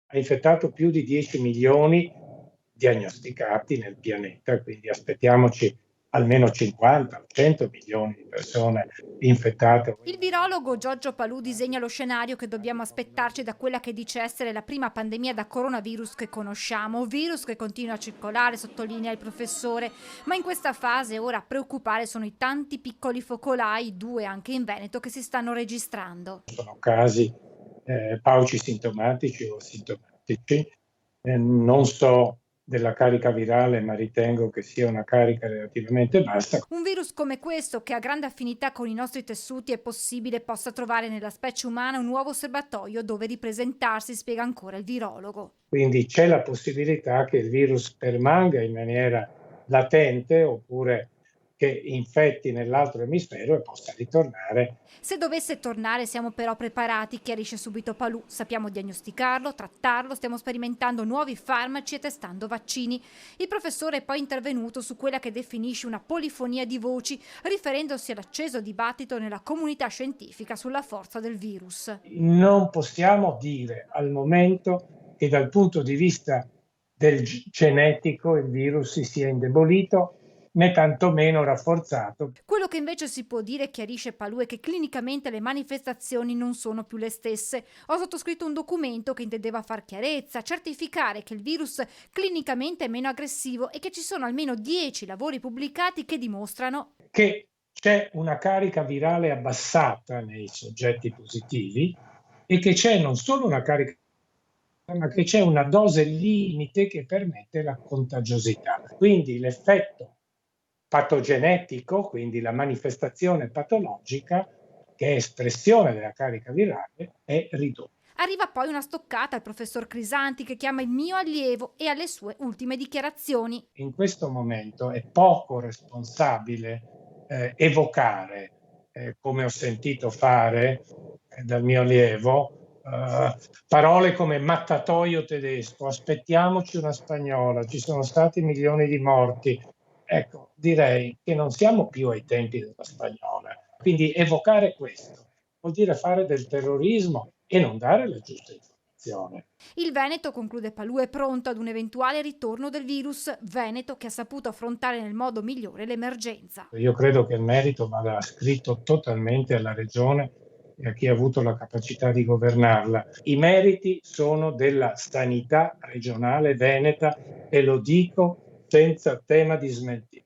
ha infettato più di 10 milioni diagnosticati nel pianeta, quindi aspettiamoci almeno 50 o 100 milioni di persone infettate. Il virologo Giorgio Palù disegna lo scenario che dobbiamo aspettarci da quella che dice essere la prima pandemia da coronavirus che conosciamo, virus che continua a circolare, sottolinea il professore, ma in questa fase ora a preoccupare sono i tanti piccoli focolai, 2 anche in Veneto, che si stanno registrando. Sono casi paucisintomatici o asintomatici, non so della carica virale, ma ritengo che sia una carica relativamente bassa. Un virus come questo, che ha grande affinità con i nostri tessuti, è possibile possa trovare nella specie umana un nuovo serbatoio dove ripresentarsi, spiega ancora il virologo. Quindi c'è la possibilità che il virus permanga in maniera latente oppure che infetti nell'altro emisfero e possa ritornare. Se dovesse tornare siamo però preparati, chiarisce subito Palù. Sappiamo diagnosticarlo, trattarlo, stiamo sperimentando nuovi farmaci e testando vaccini. Il professore è poi intervenuto su quella che definisce una polifonia di voci, riferendosi all'acceso dibattito nella comunità scientifica sulla forza del virus. Non possiamo dire al momento che dal punto di vista del genetico il virus si sia indebolito né tantomeno rafforzato. Quello che invece si può dire, chiarisce Palù, è che clinicamente le manifestazioni non sono più le stesse. Ho sottoscritto un documento che intendeva far chiarezza, certificare che il virus clinicamente è meno aggressivo e che ci sono almeno 10 lavori pubblicati che dimostrano Che c'è una carica virale abbassata nei soggetti positivi e che c'è non solo una carica, ma che c'è una dose limite che permette la contagiosità. Quindi l'effetto patogenetico, quindi la manifestazione patologica, che è espressione della carica virale, è ridotta. Arriva poi una stoccata al professor Crisanti che chiama il mio allievo e alle sue ultime dichiarazioni. In questo momento è poco responsabile evocare, come ho sentito fare dal mio allievo, parole come mattatoio tedesco, aspettiamoci una spagnola, ci sono stati milioni di morti. Ecco, direi che non siamo più ai tempi della spagnola. Quindi evocare questo vuol dire fare del terrorismo e non dare la giusta informazione. Il Veneto, conclude Palù, è pronto ad un eventuale ritorno del virus. Veneto che ha saputo affrontare nel modo migliore l'emergenza. Io credo che il merito vada ascritto totalmente alla regione e a chi ha avuto la capacità di governarla. I meriti sono della sanità regionale veneta e lo dico senza tema di smentita.